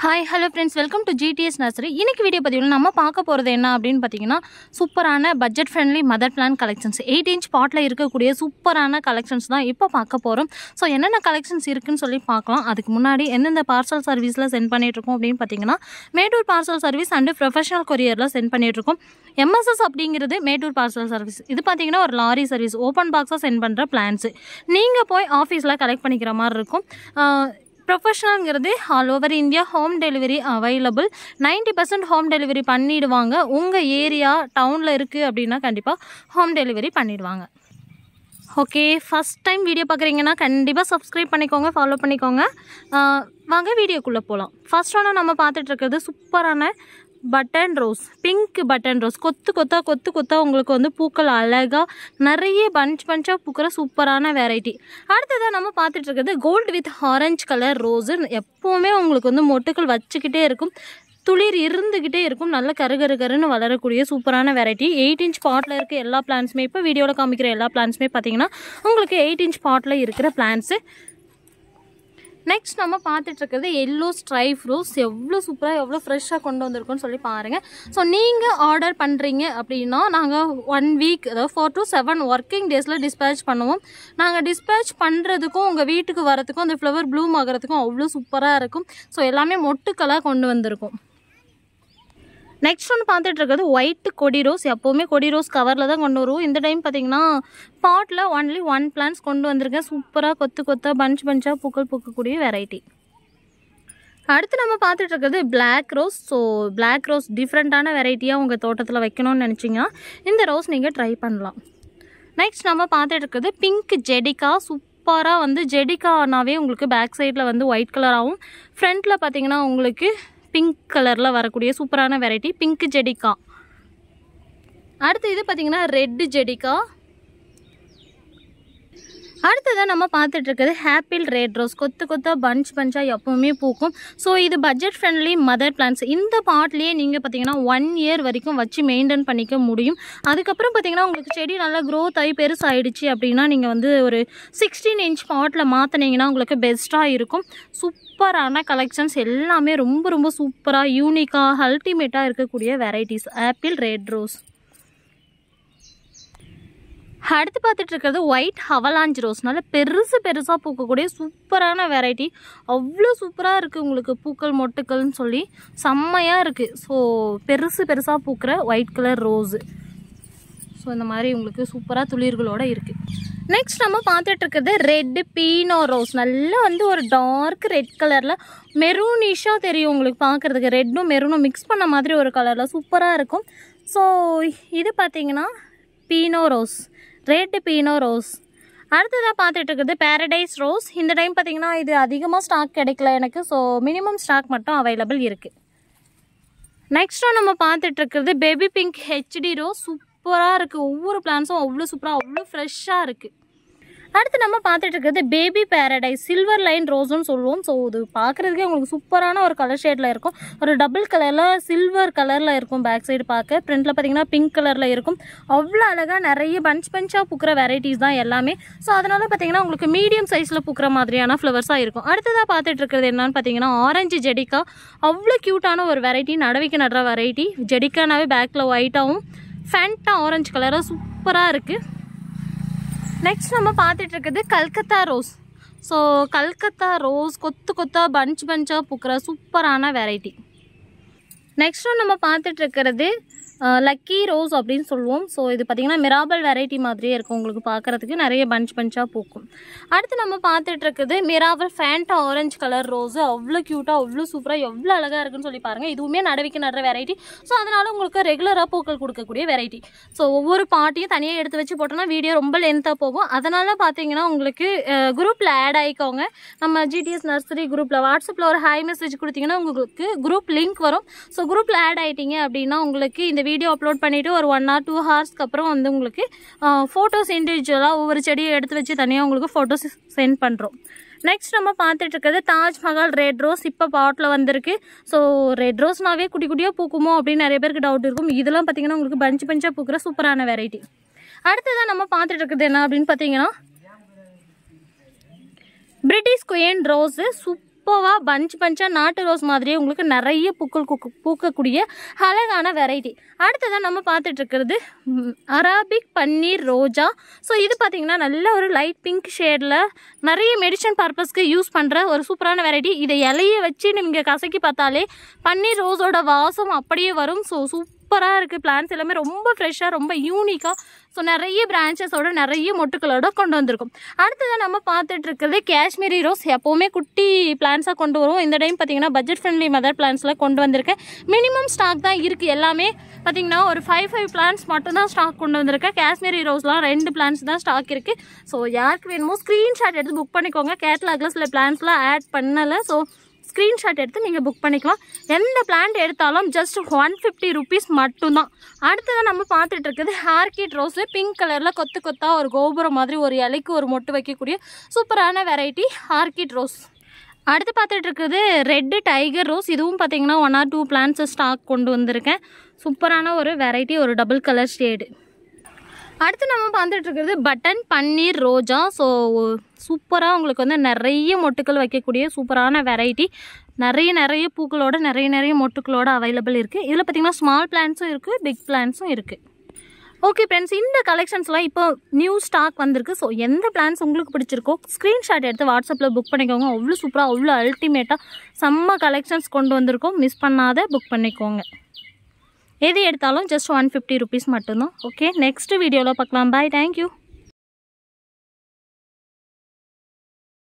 Hi, hello friends, welcome to GTS Nursery. இன்னைக்கு video பதிவுல நம்ம பார்க்க போறது என்ன அப்படினு பாத்தீங்கன்னா சூப்பரான budget friendly mother plan collections 8 inch பாட்ல இருக்கக்கூடிய சூப்பரான கலெக்ஷன்ஸ் தான் இப்போ பார்க்க போறோம். சோ என்னென்ன கலெக்ஷன்ஸ் இருக்குன்னு சொல்லி பார்க்கலாம். அதுக்கு முன்னாடி எந்தெந்த பார்சல் சர்வீஸ்ல சென்ட் பண்ணிட்டு இருக்கோம் அப்படினு பாத்தீங்கன்னா Mettur parcel service and professional கொரியர்ல சென்ட் பண்ணிட்டு இருக்கோம். MSS அப்படிங்கிறது மேட்டூர் பார்சல் சர்வீஸ். இது பாத்தீங்கன்னா ஒரு லாரி சர்வீஸ், ஓபன் பாக்ஸா சென்ட் பண்ற பிளான்ஸ். நீங்க போய் ஆபீஸ்ல கலெக்ட் பண்ணிக்கிற மாதிரி இருக்கும். ப்ரொஃபஷனல்ங்கிறது all over India home delivery available. 90% home delivery பண்ணிடுவாங்க. உங்கள் ஏரியா டவுனில் இருக்குது அப்படின்னா கண்டிப்பாக ஹோம் டெலிவரி பண்ணிடுவாங்க. ஓகே, ஃபஸ்ட் டைம் வீடியோ பார்க்குறீங்கன்னா கண்டிப்பாக சப்ஸ்கிரைப் பண்ணிக்கோங்க, ஃபாலோ பண்ணிக்கோங்க. வாங்க வீடியோக்குள்ளே போகலாம். ஃபர்ஸ்ட் ஒன்று நம்ம பார்த்துட்ருக்கிறது சூப்பரான button rose, pink button rose. கொத்து கொத்தா உங்களுக்கு வந்து பூக்கள் அழகாக நிறைய பஞ்சாக பூக்கிற சூப்பரான வெரைட்டி. அடுத்ததாக நம்ம பார்த்துட்டு இருக்கிறது gold with orange colour rose. எப்போவுமே உங்களுக்கு வந்து மொட்டுக்கள் வச்சுக்கிட்டே இருக்கும், துளிர் இருந்துக்கிட்டே இருக்கும், நல்ல கருன்னு வளரக்கூடிய சூப்பரான வெரைட்டி. 8 inch பாட்டில் இருக்க எல்லா பிளான்ஸுமே, இப்போ வீடியோவில் காமிக்கிற எல்லா பிளான்ஸுமே பார்த்தீங்கன்னா உங்களுக்கு 8 inch பாட்டில் இருக்கிற பிளான்ஸு. நெக்ஸ்ட் நம்ம பார்த்துட்டு இருக்கிறது எல்லோ ஸ்ட்ரைப் ரோஸ். எவ்வளோ சூப்பராக எவ்வளோ ஃப்ரெஷ்ஷாக கொண்டு வந்திருக்கோன்னு சொல்லி பாருங்கள். ஸோ நீங்கள் ஆர்டர் பண்ணுறீங்க அப்படின்னா நாங்கள் 1 week, அதாவது 4 to 7 ஒர்க்கிங் டேஸில் டிஸ்பேச் பண்ணுவோம். நாங்கள் டிஸ்பேச் பண்ணுறதுக்கும் உங்கள் வீட்டுக்கு வரதுக்கும் அந்த ஃப்ளவர் ப்ளூம் ஆகிறதுக்கும் அவ்வளோ சூப்பராக இருக்கும். ஸோ எல்லாமே மொட்டுக்களாக கொண்டு வந்திருக்கும். நெக்ஸ்ட் ஒன்று பார்த்துட்டு இருக்கிறது ஒயிட் கொடி ரோஸ். எப்போவுமே கொடி ரோஸ் கவரில் தான் கொண்டு வருவோம். இந்த டைம் பார்த்தீங்கன்னா பாட்டில் ஒன்லி 1 plants கொண்டு வந்திருக்கேன். சூப்பராக கொத்தா பஞ்சாக பூக்கள் பூக்கக்கூடிய வெரைட்டி. அடுத்து நம்ம பார்த்துட்டு இருக்கிறது black rose. So black rose டிஃப்ரெண்ட்டான வெரைட்டியாக உங்கள் தோட்டத்தில் வைக்கணும்னு நினச்சிங்கன்னா இந்த ரோஸ் நீங்கள் ட்ரை பண்ணலாம். நெக்ஸ்ட் நம்ம பார்த்துட்டு இருக்கிறது பிங்க் ஜெடிகா. சூப்பராக வந்து ஜெடிகானாவே உங்களுக்கு பேக் சைடில் வந்து ஒயிட் கலராகவும் ஃப்ரண்ட்டில் பார்த்தீங்கன்னா உங்களுக்கு பிங்க் கலரில் வரக்கூடிய சூப்பரான வெரைட்டி பிங்க் ஜெடிகா. அடுத்து இது பார்த்தீங்கன்னா ரெட் ஜெடிகா. அடுத்ததான் நம்ம பார்த்துட்டு இருக்கிறது ஹாப்பிள் ரெட் ரோஸ். கொத்தா பஞ்சாக எப்போவுமே பூக்கும். ஸோ இது பட்ஜெட் ஃப்ரெண்ட்லி மதர் பிளான்ஸ். இந்த பாட்லேயே நீங்கள் பார்த்தீங்கன்னா 1 year வரைக்கும் வச்சு மெயின்டைன் பண்ணிக்க முடியும். அதுக்கப்புறம் பார்த்தீங்கன்னா உங்களுக்கு செடி நல்லா க்ரோத் ஆகி பெருசாகிடுச்சு அப்படின்னா நீங்கள் வந்து ஒரு 16 inch பாட்டில் மாற்றினீங்கன்னா உங்களுக்கு பெஸ்ட்டாக இருக்கும். சூப்பரான கலெக்ஷன்ஸ் எல்லாமே ரொம்ப சூப்பராக யூனிக்காக அல்டிமேட்டாக இருக்கக்கூடிய வெரைட்டிஸ் ஆப்பிள் ரெட் ரோஸ். அடுத்து பார்த்துட்டு இருக்கிறது ஒயிட் அவலாஞ்ச் ரோஸ். நல்ல பெருசாக பூக்கக்கூடிய சூப்பரான வெரைட்டி. அவ்வளோ சூப்பராக இருக்குது உங்களுக்கு பூக்கள் மொட்டுக்கள்னு சொல்லி செம்மையாக இருக்குது. ஸோ பெருசாக பூக்கிற ஒயிட் கலர் ரோஸு. ஸோ இந்த மாதிரி உங்களுக்கு சூப்பராக துளிர்களோடு இருக்குது. நெக்ஸ்ட் நம்ம பார்த்துட்டு இருக்கிறது ரெட் பீனோ ரோஸ். நல்லா வந்து ஒரு டார்க் ரெட் கலரில் மெரூனிஷாக தெரியும் உங்களுக்கு பார்க்குறதுக்கு. ரெட்டும் மெரூனும் மிக்ஸ் பண்ண மாதிரி ஒரு கலரில் சூப்பராக இருக்கும். ஸோ இது பார்த்தீங்கன்னா Beino rose, red Beino rose. அடுத்ததாக பார்த்துட்டு இருக்கிறது பேரடைஸ் ரோஸ். இந்த டைம் பார்த்தீங்கன்னா இது அதிகமாக ஸ்டாக் கிடைக்கல எனக்கு. ஸோ மினிமம் ஸ்டாக் மட்டும் அவைலபிள் இருக்குது. நெக்ஸ்ட்டு நம்ம பார்த்துட்டு இருக்கிறது பேபி பிங்க் ஹெச்டி ரோஸ். சூப்பராக இருக்குது. ஒவ்வொரு பிளான்ஸும் அவ்வளோ சூப்பராக அவ்வளோ ஃப்ரெஷ்ஷாக இருக்குது. அடுத்து நம்ம பார்த்துட்டு இருக்கிறது பேபி பேரடைஸ் சில்வர் லைன் ரோஸ்ன்னு சொல்லுவோம். ஸோ இது பார்க்குறதுக்கே உங்களுக்கு சூப்பரான ஒரு கலர் ஷேடில் இருக்கும். ஒரு டபுள் கலரில் சில்வர் கலரில் இருக்கும் பேக் சைடு பார்க்க. ஃப்ரண்ட்டில் பார்த்தீங்கன்னா பிங்க் கலரில் இருக்கும். அவ்வளோ அழகாக நிறைய பஞ்சாக பூக்கிற வெரைட்டிஸ் தான் எல்லாமே. ஸோ அதனால் பார்த்தீங்கன்னா உங்களுக்கு மீடியம் சைஸில் பூக்கிற மாதிரியான ஃப்ளவர்ஸாக இருக்கும். அடுத்ததாக பார்த்துட்டு இருக்கிறது என்னன்னு பார்த்தீங்கன்னா ஆரஞ்சு ஜெடிகா. அவ்வளோ க்யூட்டான ஒரு வெரைட்டி, நடவைக்கு நடுற வெரைட்டி. ஜெடிக்கானாவே பேக்கில் ஒயிட்டாகவும் ஃபேண்டா ஆரஞ்சு கலராக சூப்பராக இருக்குது. நெக்ஸ்ட் நம்ம பார்த்துட்டு இருக்கிறது Calcutta rose. So Calcutta rose கொத்தா பஞ்சாக பூக்கிற சூப்பரான வெரைட்டி. நெக்ஸ்ட்டு நம்ம பார்த்துட்டு இருக்கிறது லக்கி ரோஸ் அப்படின்னு சொல்லுவோம். ஸோ இது பார்த்திங்கன்னா மிராபல் வெரைட்டி மாதிரியே இருக்கும் உங்களுக்கு பார்க்குறதுக்கு, நிறைய பஞ்சாக பூக்கும். அடுத்து நம்ம பார்த்துட்டு இருக்குது Mirabel Fanta orange colour rose. அவ்வளோ க்யூட்டாக அவ்வளோ சூப்பராக எவ்வளோ அழகாக இருக்குன்னு சொல்லி பாருங்கள். இதுவுமே நடவைக்கு நடுற வெரைட்டி. ஸோ அதனால் உங்களுக்கு ரெகுலராக பூக்கள் கொடுக்கக்கூடிய வெரைட்டி. ஸோ ஒவ்வொரு பாட்டையும் தனியாக எடுத்து வச்சு போட்டோன்னா வீடியோ ரொம்ப லென்த்தாக போகும். அதனால் பார்த்தீங்கன்னா உங்களுக்கு குரூப்பில் ஆட் ஆகிக்கோங்க. நம்ம GTS நர்சரி குரூப்பில் வாட்ஸ்அப்பில் ஒரு ஹை மெசேஜ் கொடுத்தீங்கன்னா உங்களுக்கு குரூப் லிங்க் வரும். ஸோ குரூப்பில் ஆட் ஆகிட்டீங்க அப்படின்னா உங்களுக்கு இந்த வீடியோ அப்லோட் பண்ணிவிட்டு ஒரு 1 or 2 ஹவர்ஸ்க்கு அப்புறம் வந்து உங்களுக்கு ஃபோட்டோஸ் இண்டிவிஜுவலாக ஒவ்வொரு செடியை எடுத்து வச்சு தனியாக உங்களுக்கு ஃபோட்டோஸ் சென்ட் பண்ணுறோம். நெக்ஸ்ட் நம்ம பார்த்துட்டு இருக்கிறது தாஜ்மஹால் ரெட் ரோஸ். இப்போ பாட்டில் வந்திருக்கு. ஸோ ரெட் ரோஸ்னாவே குட்டியாக பூக்குமோ அப்படின்னு நிறைய பேருக்கு டவுட் இருக்கும். இதெல்லாம் பார்த்தீங்கன்னா உங்களுக்கு பஞ்சாக பூக்கிற சூப்பரான வெரைட்டி. அடுத்ததான் நம்ம பார்த்துட்டு இருக்கிறது என்ன அப்படின்னு பார்த்தீங்கன்னா பிரிட்டிஷ் குயின் ரோஸு. சூப்பராக பஞ்சாக நாட்டு ரோஸ் மாதிரியே உங்களுக்கு நிறைய பூக்கக்கூடிய அழகான வெரைட்டி. அடுத்ததாக நம்ம பார்த்துட்டு இருக்கிறது அரபிக் பன்னீர் ரோஜா. ஸோ இது பார்த்திங்கன்னா நல்ல ஒரு லைட் பிங்க் ஷேடில் நிறைய மெடிசன் பர்பஸ்க்கு யூஸ் பண்ணுற ஒரு சூப்பரான வெரைட்டி. இதை இலையை வச்சு நீங்கள் கசக்கி பார்த்தாலே பன்னீர் ரோஸோட வாசம் அப்படியே வரும். ஸோ சூப்பராக இருக்குது. பிளான்ஸ் எல்லாமே ரொம்ப ஃப்ரெஷ்ஷாக ரொம்ப யூனிக்காக ஸோ நிறைய பிரான்ச்சஸோட நிறைய மொட்டுக்களோட கொண்டு வந்திருக்கும். அடுத்ததாக நம்ம பார்த்துட்டு இருக்கிறது காஷ்மீரி ரோஸ். எப்போவுமே குட்டி பிளான்ஸாக கொண்டு வரும். இந்த டைம் பார்த்திங்கன்னா பட்ஜெட் ஃப்ரெண்ட்லி மதர் பிளான்ஸில் கொண்டு வந்திருக்கேன். மினிமம் ஸ்டாக் தான் இருக்குது. எல்லாமே பார்த்திங்கன்னா ஒரு 5 பிளான்ஸ் மட்டும்தான் ஸ்டாக் கொண்டு வந்திருக்கேன். காஷ்மீரி ரோஸ்லாம் 2 பிளான்ஸ் தான் ஸ்டாக் இருக்குது. ஸோ யாருக்கு வேணுமோ ஸ்க்ரீன்ஷாட் எடுத்து புக் பண்ணிக்கோங்க. கேட்லாகில் சில பிளான்ஸ்லாம் ஆட் பண்ணலை. ஸோ ஸ்க்ரீன்ஷாட் எடுத்து நீங்கள் புக் பண்ணிக்கலாம். எந்த பிளான்ட் எடுத்தாலும் ஜஸ்ட் 150 ருபீஸ் மட்டும்தான். அடுத்ததான் நம்ம பார்த்துட்டு இருக்குது ஆர்கிட் ரோஸு. பிங்க் கலரில் கொத்து கொத்தாக ஒரு கோபுரம் மாதிரி ஒரு இலைக்கு ஒரு மொட்டு வைக்கக்கூடிய சூப்பரான வெரைட்டி ஆர்கிட் ரோஸ். அடுத்து பார்த்துட்டு இருக்குது ரெட்டு டைகர் ரோஸ். இதுவும் பார்த்திங்கன்னா 1 or 2 பிளான்ட்ஸை ஸ்டாக் கொண்டு வந்திருக்கேன். சூப்பரான ஒரு வெரைட்டி, ஒரு டபுள் கலர் ஷேடு. அடுத்து நம்ம பார்த்துட்டு இருக்கிறது பட்டன் பன்னீர் ரோஜா. ஸோ சூப்பராக உங்களுக்கு வந்து நிறைய மொட்டுக்கள் வைக்கக்கூடிய சூப்பரான வெரைட்டி. நிறைய பூக்களோட நிறைய மொட்டுக்களோட அவைலபிள் இருக்குது. இதில் பார்த்திங்கன்னா ஸ்மால் பிளான்ட்ஸும் இருக்குது, பிக் பிளான்ட்ஸும் இருக்குது. ஓகே ஃப்ரெண்ட்ஸ், இந்த கலெக்ஷன்ஸ்லாம் இப்போ நியூ ஸ்டாக் வந்திருக்கு. ஸோ எந்த பிளான்ஸ் உங்களுக்கு பிடிச்சிருக்கோ ஸ்க்ரீன்ஷாட் எடுத்து வாட்ஸ்அப்பில் புக் பண்ணிக்கோங்க. அவ்வளோ சூப்பராக அவ்வளோ அல்டிமேட்டாக செம்ம கலெக்ஷன்ஸ் கொண்டு வந்திருக்கோம். மிஸ் பண்ணாத புக் பண்ணிக்கோங்க. எது எடுத்தாலும் ஜஸ்ட் 150 ருபீஸ் மட்டும்தான். ஓகே, நெக்ஸ்ட் வீடியோவில் பார்க்கலாம். பாய், தேங்க்யூ.